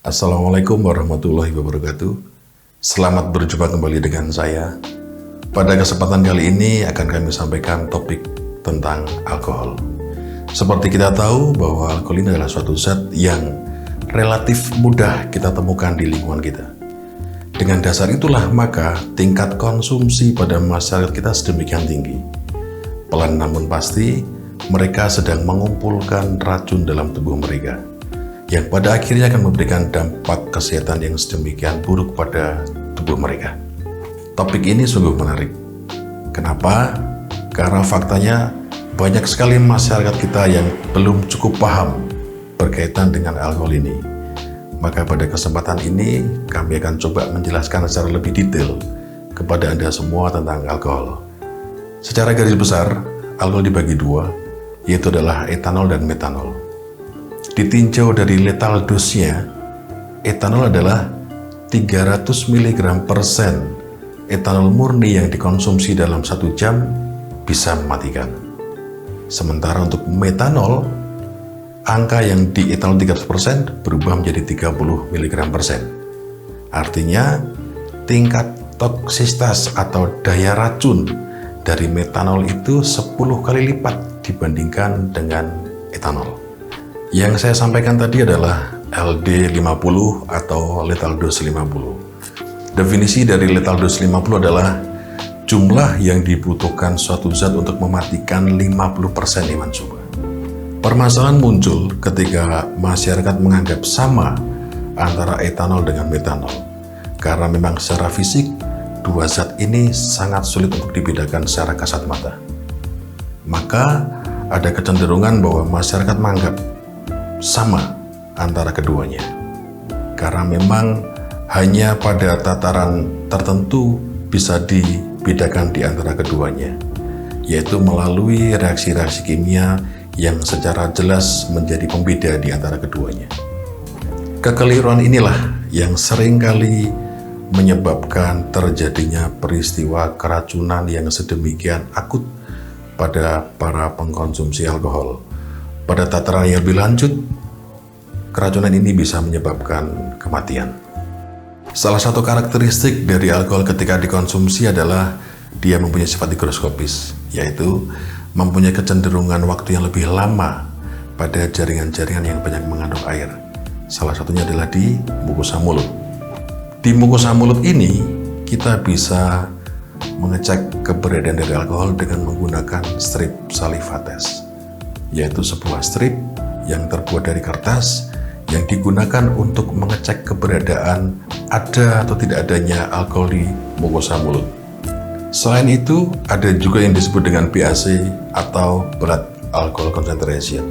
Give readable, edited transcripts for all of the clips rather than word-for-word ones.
Assalamualaikum warahmatullahi wabarakatuh. Selamat berjumpa kembali dengan saya. Pada kesempatan kali ini akan kami sampaikan topik tentang alkohol. Seperti kita tahu bahwa alkohol ini adalah suatu zat yang relatif mudah kita temukan di lingkungan kita. Dengan dasar itulah maka tingkat konsumsi pada masyarakat kita sedemikian tinggi. Pelan namun pasti mereka sedang mengumpulkan racun dalam tubuh mereka, yang pada akhirnya akan memberikan dampak kesehatan yang sedemikian buruk pada tubuh mereka. Topik ini sungguh menarik. Kenapa? Karena faktanya banyak sekali masyarakat kita yang belum cukup paham berkaitan dengan alkohol ini. Maka pada kesempatan ini kami akan coba menjelaskan secara lebih detail kepada Anda semua tentang alkohol. Secara garis besar, alkohol dibagi dua, yaitu adalah etanol dan metanol. Ditinjau dari lethal dose-nya, etanol adalah 300 mg per sen. Etanol murni yang dikonsumsi dalam 1 jam bisa mematikan. Sementara untuk metanol, angka yang di etanol 300% berubah menjadi 30 mg per sen. Artinya, tingkat toksisitas atau daya racun dari metanol itu 10 kali lipat dibandingkan dengan etanol. Yang saya sampaikan tadi adalah LD50 atau lethal dose 50. Definisi dari lethal dose 50 adalah jumlah yang dibutuhkan suatu zat untuk mematikan 50% iman coba. Permasalahan muncul ketika masyarakat menganggap sama antara etanol dengan metanol, karena memang secara fisik dua zat ini sangat sulit untuk dibedakan secara kasat mata. Maka ada kecenderungan bahwa masyarakat menganggap sama antara keduanya, karena memang hanya pada tataran tertentu bisa dibedakan di antara keduanya, yaitu melalui reaksi-reaksi kimia yang secara jelas menjadi pembeda di antara keduanya. Kekeliruan inilah yang seringkali menyebabkan terjadinya peristiwa keracunan yang sedemikian akut pada para pengkonsumsi alkohol. Pada tataran yang lebih lanjut, keracunan ini bisa menyebabkan kematian. Salah satu karakteristik dari alkohol ketika dikonsumsi adalah dia mempunyai sifat higroskopis, yaitu mempunyai kecenderungan waktu yang lebih lama pada jaringan-jaringan yang banyak mengandung air. Salah satunya adalah di mukosa mulut. Di mukosa mulut ini, kita bisa mengecek keberadaan dari alkohol dengan menggunakan strip saliva test, yaitu sebuah strip yang terbuat dari kertas yang digunakan untuk mengecek keberadaan ada atau tidak adanya alkohol di mukosa mulut. Selain itu, ada juga yang disebut dengan BAC atau blood alcohol concentration.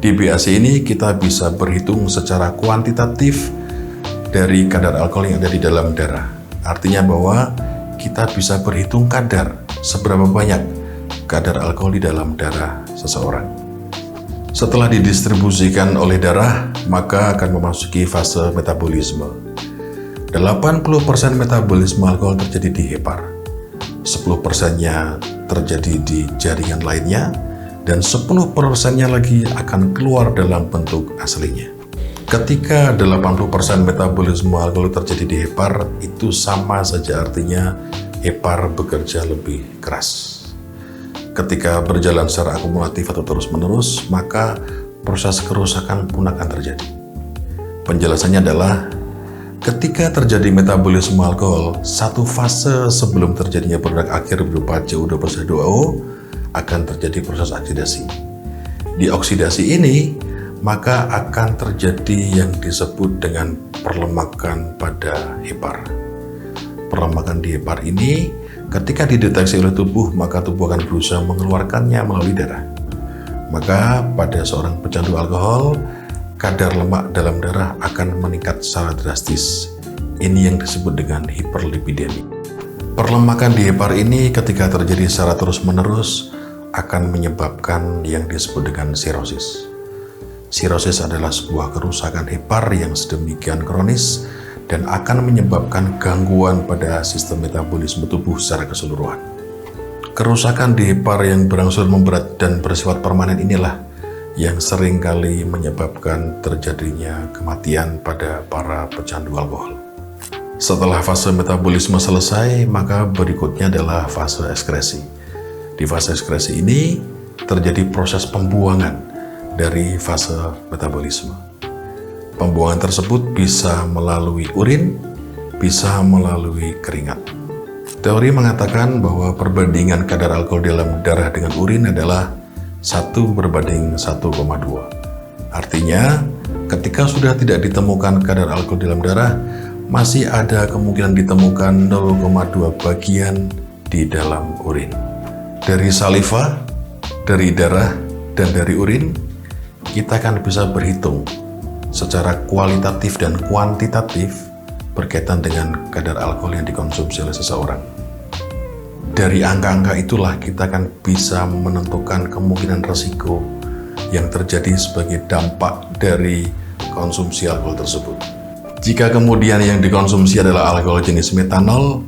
Di BAC ini kita bisa berhitung secara kuantitatif dari kadar alkohol yang ada di dalam darah. Artinya bahwa kita bisa berhitung kadar seberapa banyak kadar alkohol di dalam darah seseorang. Setelah didistribusikan oleh darah, maka akan memasuki fase metabolisme. 80% metabolisme alkohol terjadi di hepar, 10%-nya terjadi di jaringan lainnya, dan 10%-nya lagi akan keluar dalam bentuk aslinya. Ketika 80% metabolisme alkohol terjadi di hepar, itu sama saja artinya hepar bekerja lebih keras. Ketika berjalan secara akumulatif atau terus-menerus, maka proses kerusakan pun akan terjadi. Penjelasannya adalah ketika terjadi metabolisme alkohol, satu fase sebelum terjadinya produk akhir berupa CO2+H2O akan terjadi proses oksidasi. Di oksidasi ini, maka akan terjadi yang disebut dengan perlemakan pada hepar. Perlemakan di hepar ini ketika dideteksi oleh tubuh, maka tubuh akan berusaha mengeluarkannya melalui darah. Maka pada seorang pecandu alkohol, kadar lemak dalam darah akan meningkat secara drastis. Ini yang disebut dengan hiperlipidemi. Perlemakan di hepar ini ketika terjadi secara terus-menerus akan menyebabkan yang disebut dengan sirosis. Sirosis adalah sebuah kerusakan hepar yang sedemikian kronis dan akan menyebabkan gangguan pada sistem metabolisme tubuh secara keseluruhan. Kerusakan di par yang berangsur memberat dan bersifat permanen inilah yang seringkali menyebabkan terjadinya kematian pada para pecandu alkohol. Setelah fase metabolisme selesai, maka berikutnya adalah fase ekskresi. Di fase ekskresi ini terjadi proses pembuangan dari fase metabolisme. Pembuangan tersebut bisa melalui urin, bisa melalui keringat. Teori mengatakan bahwa perbandingan kadar alkohol dalam darah dengan urin adalah 1:1,2. Artinya, ketika sudah tidak ditemukan kadar alkohol dalam darah, masih ada kemungkinan ditemukan 0,2 bagian di dalam urin. Dari saliva, dari darah, dan dari urin, kita akan bisa berhitung secara kualitatif dan kuantitatif berkaitan dengan kadar alkohol yang dikonsumsi oleh seseorang. Dari angka-angka itulah kita akan bisa menentukan kemungkinan risiko yang terjadi sebagai dampak dari konsumsi alkohol tersebut. Jika kemudian yang dikonsumsi adalah alkohol jenis metanol,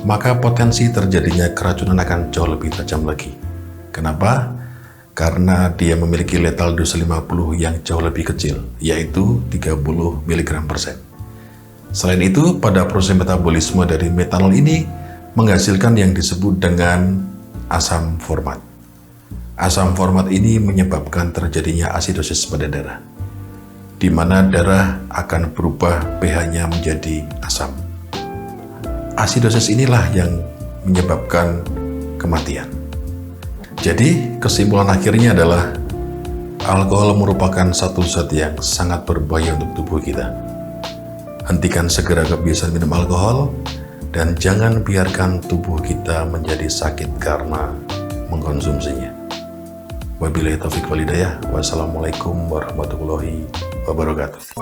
maka potensi terjadinya keracunan akan jauh lebih tajam lagi. Kenapa? Karena dia memiliki letal dosis 50 yang jauh lebih kecil, yaitu 30 mg/sen. Selain itu, pada proses metabolisme dari metanol ini menghasilkan yang disebut dengan asam format. Asam format ini menyebabkan terjadinya asidosis pada darah, di mana darah akan berubah pH-nya menjadi asam. Asidosis inilah yang menyebabkan kematian. Jadi, kesimpulan akhirnya adalah alkohol merupakan satu zat yang sangat berbahaya untuk tubuh kita. Hentikan segera kebiasaan minum alkohol dan jangan biarkan tubuh kita menjadi sakit karena mengkonsumsinya. Wabillahi taufiq wal hidayah. Wassalamualaikum warahmatullahi wabarakatuh.